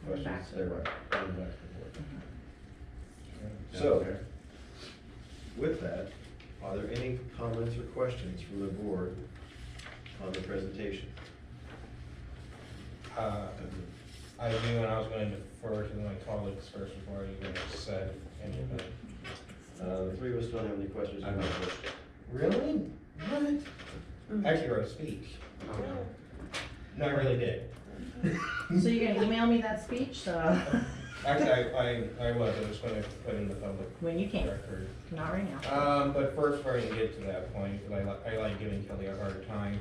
questions? Back to the board. Going back to the board. Yeah, So, fair. with that, are there any comments or questions from the board on the presentation? I do, and I was going to defer to my colleagues first before you guys said anything. The three of us don't have any questions. I don't. about this. Really? What? I actually wrote a speech. No, I really did. So you're gonna email me that speech, so Actually, I was just going to put in the public when you can, record. not right now. But first, before I even get to that point, because I like giving Kelly a hard time.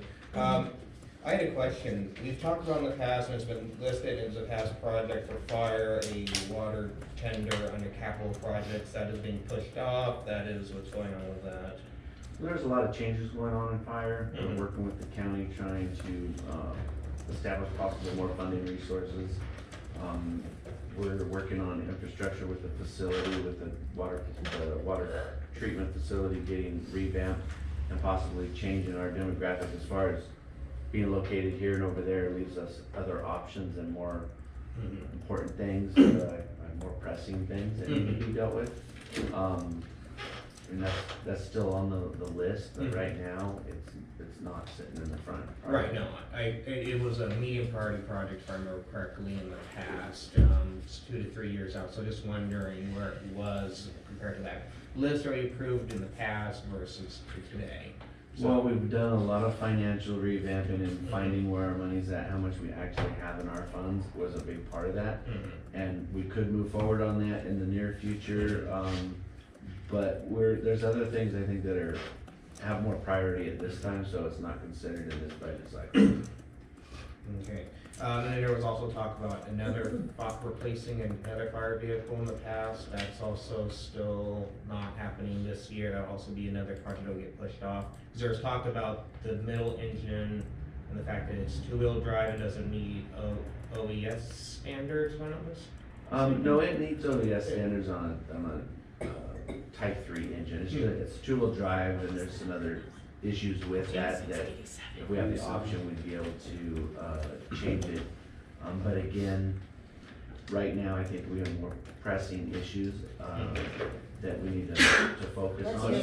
I had a question. We've talked about in the past, and it's been listed as a past project for fire, a water tender under capital projects that is being pushed off. That is what's going on with that. There's a lot of changes going on in fire. Mhm. We're working with the county, trying to establish possible more funding resources. We're working on infrastructure with the facility, with the water treatment facility getting revamped and possibly changing our demographic as far as being located here and over there leaves us other options and more important things, more pressing things that need to be dealt with. And that's still on the list, but right now, it's not sitting in the front. Right, no, it was a medium priority project, if I remember correctly, in the past. It's 2 to 3 years out, so just wondering where it was compared to that list already approved in the past versus today. So, Well, we've done a lot of financial revamping and finding where our money's at, how much we actually have in our funds was a big part of that. And we could move forward on that in the near future, but there's other things I think that have more priority at this time, so it's not considered in this budget cycle. Okay, and then there was also talk about replacing another fire vehicle in the past. That's also still not happening this year. That'll also be another project that'll get pushed off. Because there was talk about the middle engine and the fact that it's 2-wheel drive and doesn't meet OES standards, if I'm not mistaken. No, it meets ODS standards on a Type 3 engine. It's good. It's 2-wheel drive, and there's some other issues with that if we have the option, we'd be able to change it. But again, right now, I think we have more pressing issues that we need to focus on,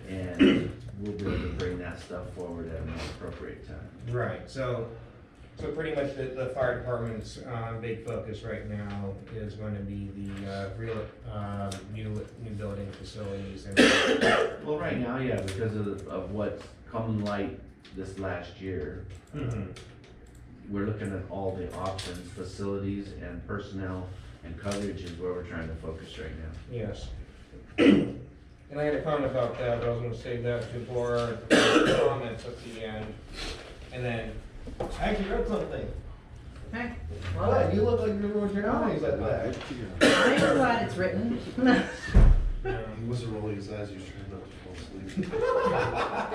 and we'll be able to bring that stuff forward at a more appropriate time. Right, so pretty much the fire department's big focus right now is going to be the real new building facilities. And Well, right now, yeah, because of what's come light this last year, we're looking at all the options, facilities and personnel and coverage is where we're trying to focus right now. Yes. And I had a comment about that, but I was going to save that to board comments at the end. And then I actually read something. Okay, Well, well, you look like you rolled your eyes at that. I'm glad it's written. He wasn't rolling his eyes, he was trying not to fall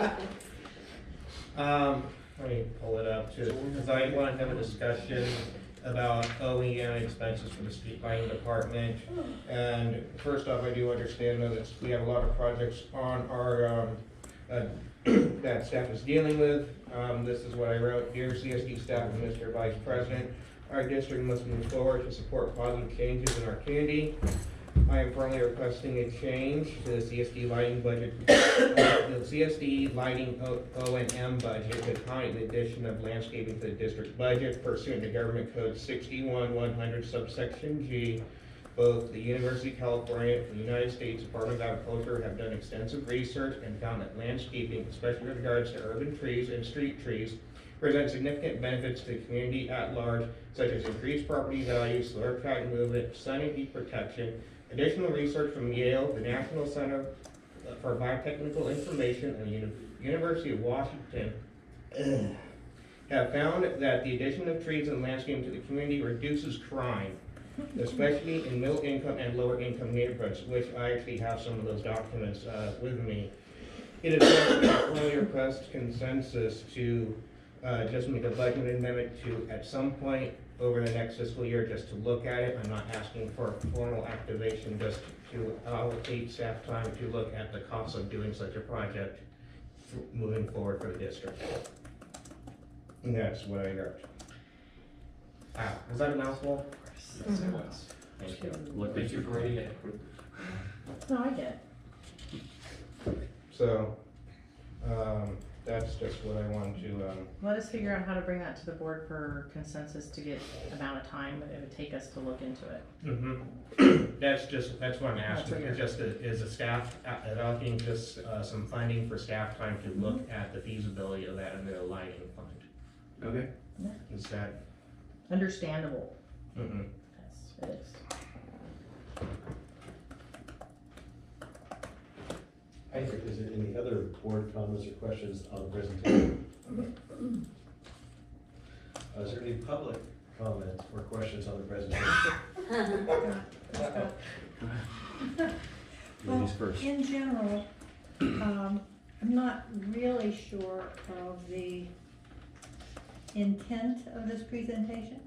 asleep. Let me pull it up too, because I want to have a discussion about OEM expenses for the street lighting department. And first off, I do understand that we have a lot of projects on our, that staff is dealing with. This is what I wrote. Dear CSD staff and Mr. Vice President, our district must move forward to support positive changes in our community. I am currently requesting a change to the CSD lighting budget, the CSD lighting O&M budget to accommodate the addition of landscaping to the district budget pursuant to Government Code 61-100 subsection G. Both the University of California and the United States Department of Agriculture have done extensive research and found that landscaping, especially with regards to urban trees and street trees, present significant benefits to the community at large, such as increased property values, slower traffic movement, sun and heat protection. Additional research from Yale, the National Center for Biotechnical Information, and the University of Washington have found that the addition of trees and landscaping to the community reduces crime, especially in middle income and lower income neighborhoods, which I actually have some of those documents with me. It is only request consensus to just make a budget amendment to, at some point over the next fiscal year, just to look at it. I'm not asking for a formal activation, just to allocate staff time to look at the cost of doing such a project moving forward for the district. And that's what I got. Was that a mouthful? Yes, it was. Thank you. Look, thank you for reading it. No, I get it. So, that's just what I wanted to, Let us figure out how to bring that to the board for consensus to get amount of time that it would take us to look into it. That's what I'm That's asking, what you're- just is a staff, allocking just, some funding for staff time to look at the feasibility of that in the lighting fund. Okay. Is that, Understandable. mhm. Yes, it is. Is there any other board comments or questions on the presentation? Is there any public comments or questions on the presentation? Ladies first. In general, I'm not really sure of the intent of this presentation,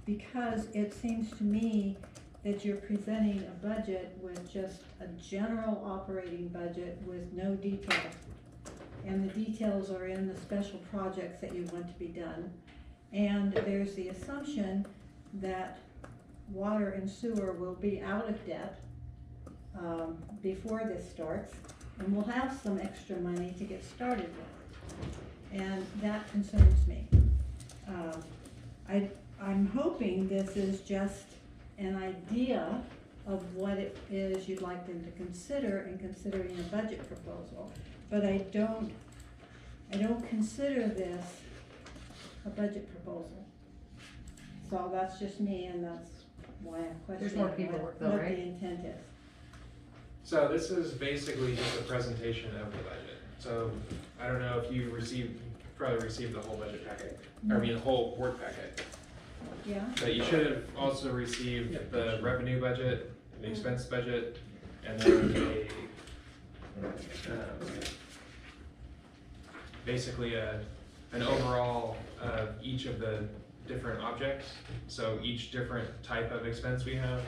because it seems to me that you're presenting a budget with just a general operating budget with no details. And the details are in the special projects that you want to be done. And there's the assumption that water and sewer will be out of debt before this starts, and we'll have some extra money to get started with. And that concerns me. I'm hoping this is just an idea of what it is you'd like them to consider in considering a budget proposal. But I don't consider this a budget proposal. So that's just me, and that's why I'm There's questioning more paperwork though, what right? the intent is. So this is basically just a presentation of the budget. So I don't know if you probably received the whole budget packet, or I mean, the whole board packet. Yeah? But you should have also received the revenue budget, the expense budget, and then basically an overall of each of the different objects. So each different type of expense we have,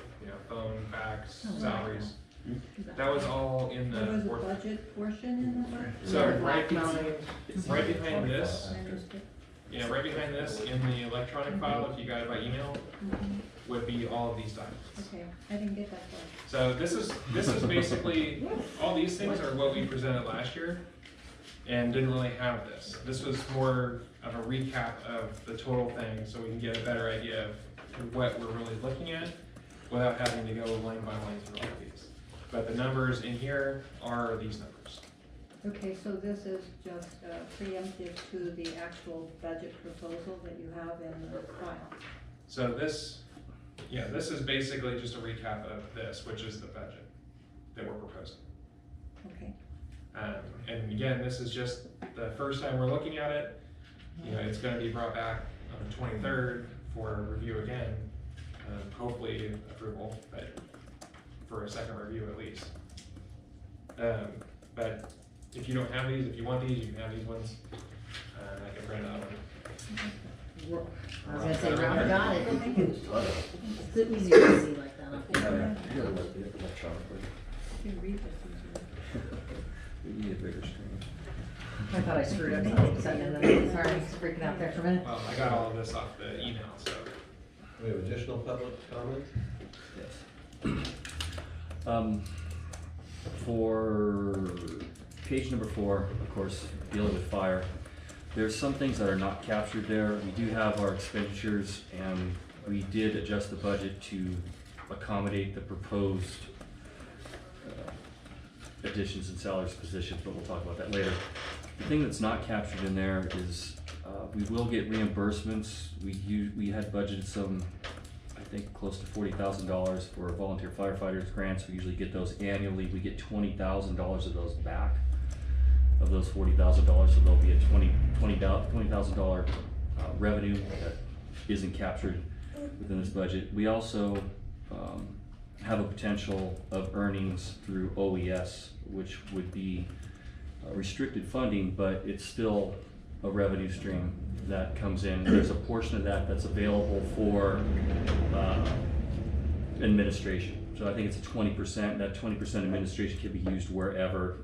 phone, fax, Oh, salaries. That was all in the There was a board. budget portion in the budget? So Yeah, right mounted. behind this, I understood. yeah, right behind this in the electronic file, if you got it by email, Mhm. would be all of these documents. Okay, I didn't get that far. So this is basically, all these things are what we presented last year and didn't really have this. This was more of a recap of the total thing so we can get a better idea of what we're really looking at without having to go line by line through all of these. But the numbers in here are these numbers. Okay, so this is just preemptive to the actual budget proposal that you have in the file. So this is basically just a recap of this, which is the budget that we're proposing. Okay, And again, this is just the first time we're looking at it. It's gonna be brought back on the 23rd for review again, hopefully approval, but for a second review at least. But if you don't have these, if you want these, you can have these ones. I can print another one. I was gonna say, Robert got it. thank you. It's easier to see like that. You gotta look at it electronically. You can read this easier. We need a bigger screen. I thought I screwed up something, sorry, I was freaking out there for a minute. Well, I got all of this off the email, so. We have additional public comment? Yes. For page number 4, of course, dealing with fire, there's some things that are not captured there. We do have our expenditures, and we did adjust the budget to accommodate the proposed additions and salaries positions, but we'll talk about that later. The thing that's not captured in there is we will get reimbursements. We had budgeted some, I think, close to $40,000 for volunteer firefighters grants. We usually get those annually. We get $20,000 of those back, of those $40,000. So there'll be a $20,000 revenue that isn't captured within this budget. We also have a potential of earnings through OES, which would be restricted funding, but it's still a revenue stream that comes in. There's a portion of that that's available for administration. So I think it's a 20%. That 20% administration can be used wherever.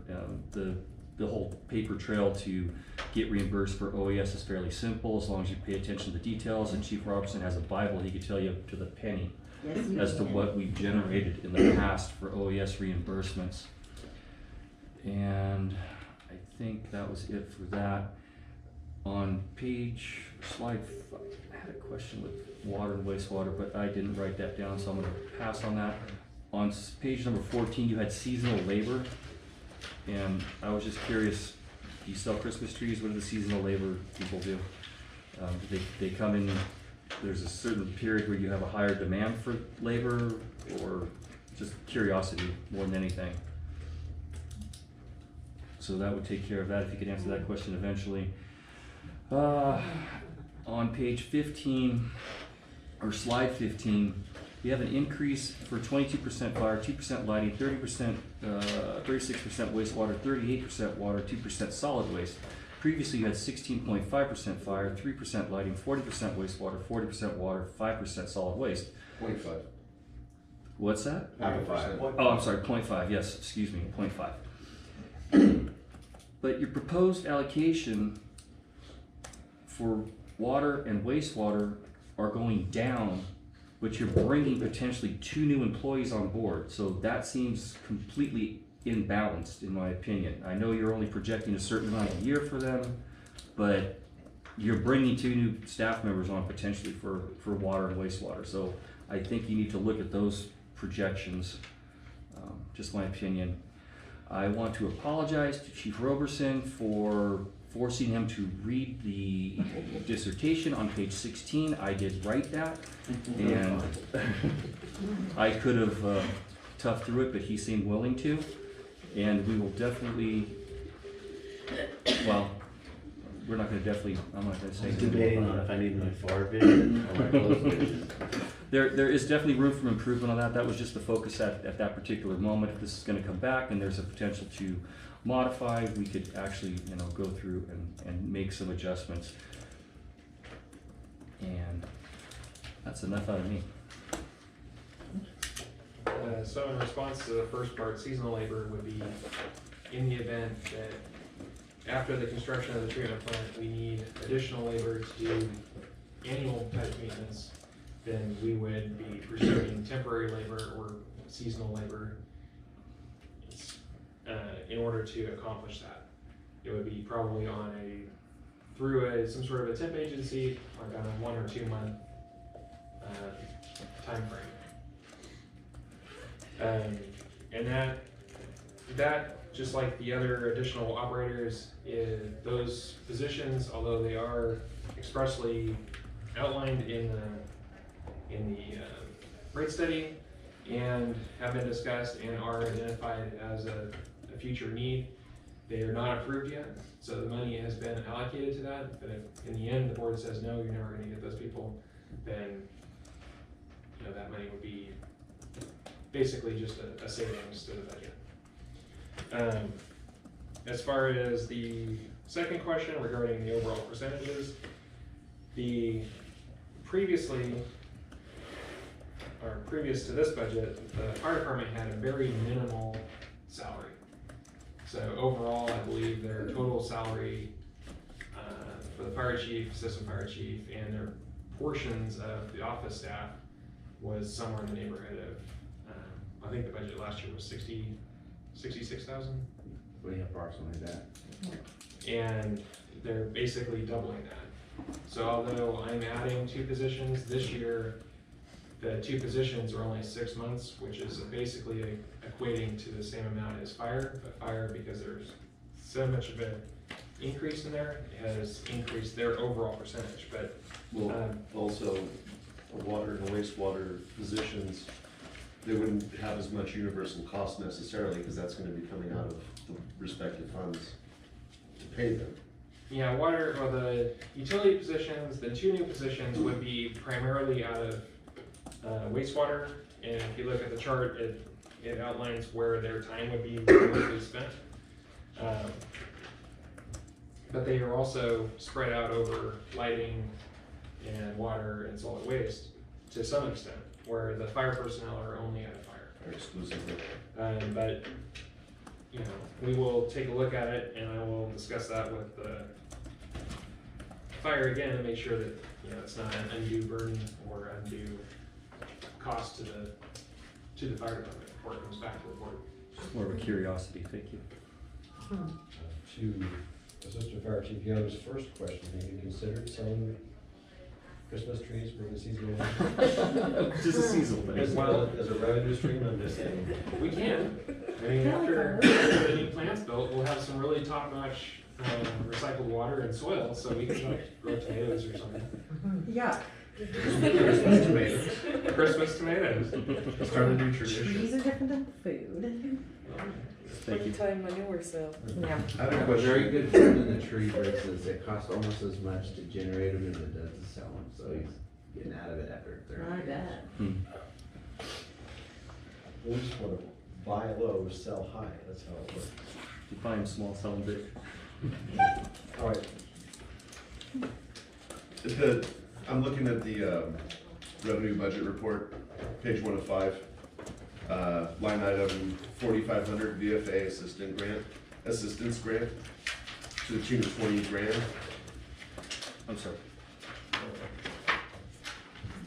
The the whole paper trail to get reimbursed for OES is fairly simple, as long as you pay attention to the details, and Chief Robertson has a Bible, he could tell you to the penny as to what we've generated in the past for OES reimbursements. And I think that was it for that. On slide 5, I had a question with water and wastewater, but I didn't write that down, so I'm gonna pass on that. On page number 14, you had seasonal labor, and I was just curious, do you sell Christmas trees? What do the seasonal labor people do? They come in, there's a certain period where you have a higher demand for labor, or just curiosity more than anything? So that would take care of that, if you could answer that question eventually. On page 15, or slide 15, we have an increase for 22% fire, 2% lighting, 30%, 36% wastewater, 38% water, 2% solid waste. Previously you had 16.5% fire, 3% lighting, 40% wastewater, 40% water, 5% solid waste. 0.5. What's that? 0.5. Oh, I'm sorry, 0.5, yes, excuse me, 0.5. But your proposed allocation for water and wastewater are going down, but you're bringing potentially 2 new employees on board. So that seems completely imbalanced in my opinion. I know you're only projecting a certain amount a year for them, but you're bringing 2 new staff members on potentially for water and wastewater. So I think you need to look at those projections, just my opinion. I want to apologize to Chief Roberson for forcing him to read the dissertation on page 16. I did write that, and I could have toughed through it, but he seemed willing to, and we will definitely, well, we're not going to definitely, I'm not going to say Debating on if I need my far vision or my close vision. There is definitely room for improvement on that. That was just the focus at that particular moment. If this is going to come back and there's a potential to modify, we could actually, go through and make some adjustments. And that's enough out of me. So in response to the first part, seasonal labor would be in the event that after the construction of the treatment plant, we need additional labor to do annual type maintenance, then we would be pursuing temporary labor or seasonal labor in order to accomplish that. It would be probably through some sort of a temp agency, like on a 1 or 2 month time frame. And that just like the other additional operators, those positions, although they are expressly outlined in the rate study and have been discussed and are identified as a future need, they are not approved yet. So the money has been allocated to that, but if in the end the board says no, you're never going to get those people, then that money would be basically just a savings to the budget. As far as the second question regarding the overall percentages, previous to this budget, the fire department had a very minimal salary. So overall, I believe their total salary for the fire chief, assistant fire chief, and their portions of the office staff was somewhere in the neighborhood of, I think the budget last year was 66,000. Well, yeah, approximately that. And they're basically doubling that. So although I'm adding 2 positions this year, the 2 positions are only 6 months, which is basically equating to the same amount as fire, but fire, because there's so much of an increase in there, has increased their overall percentage, but. Also, water and wastewater positions, they wouldn't have as much universal cost necessarily, because that's gonna be coming out of the respective funds to pay them. Yeah, water, or the utility positions, the 2 new positions would be primarily out of wastewater, and if you look at the chart, it outlines where their time would be mostly spent. But they are also spread out over lighting and water and solid waste to some extent, where the fire personnel are only at a fire. Or exclusively. But you know, we will take a look at it and I will discuss that with the fire again and make sure that, you know, it's not an undue burden or undue cost to the fire department before it comes back to the board. Just more of a curiosity, thank you. To Assistant Fire Chief Young's first question, have you considered selling Christmas trees for the seasonal? Just a seasonal thing. As well as a revenue stream, I'm just saying. We can. I mean, after the new plant's built, we'll have some really top-notch recycled water and soil, so we can like grow tomatoes or something. Yeah. Christmas tomatoes. Christmas tomatoes. Start a new tradition. Trees are different than food. Thank you. Springtime manure sale. Yeah. I have a A question. very good friend of the tree versus it costs almost as much to generate them as it does to sell them, so he's getting out of it after 30 I years. bet. Hmm. We just want to buy low, sell high, that's how it works. Define small, sell them big. All right. I'm looking at the revenue budget report, page 1 of 5. Line item 4,500 VFA assistance grant to the tune of 20 grand. I'm sorry.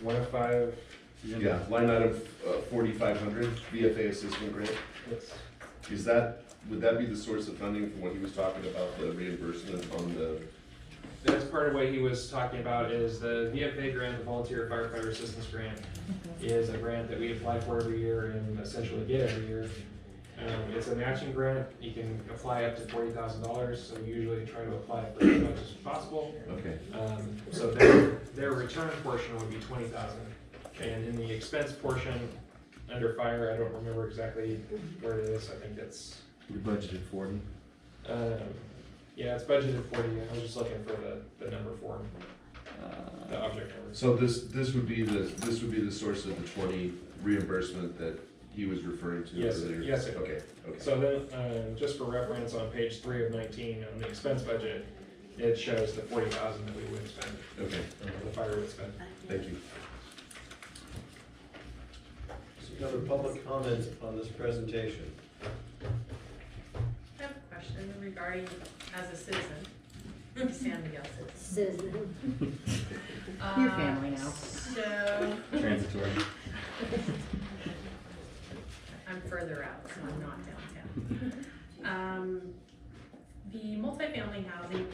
1 of 5. Yeah, line item 4,500 VFA assistant grant. Would that be the source of funding for what he was talking about, the reimbursement on the? That's part of what he was talking about is the VFA grant, the Volunteer Firefighter Assistance Grant, is a grant that we apply for every year and essentially get every year. It's a matching grant. You can apply up to $40,000, so we usually try to apply for as much as possible. Okay. So their return portion would be $20,000, and in the expense portion under fire, I don't remember exactly where it is. I think it's We budgeted 40. yeah, it's budgeted 40. I was just looking for the number for him, the object number. So this would be the source of the 20 reimbursement that he was referring to Yes, earlier? yes, sir. Okay, okay. So then, just for reference, on page 3 of 19, on the expense budget, it shows the 40,000 that we would spend, Okay, the fire would spend. thank you. Any other public comment on this presentation? I have a question regarding, as a citizen, San Miguel citizen. Your family now. So, Transitory. I'm further out, so I'm not downtown. The multifamily housing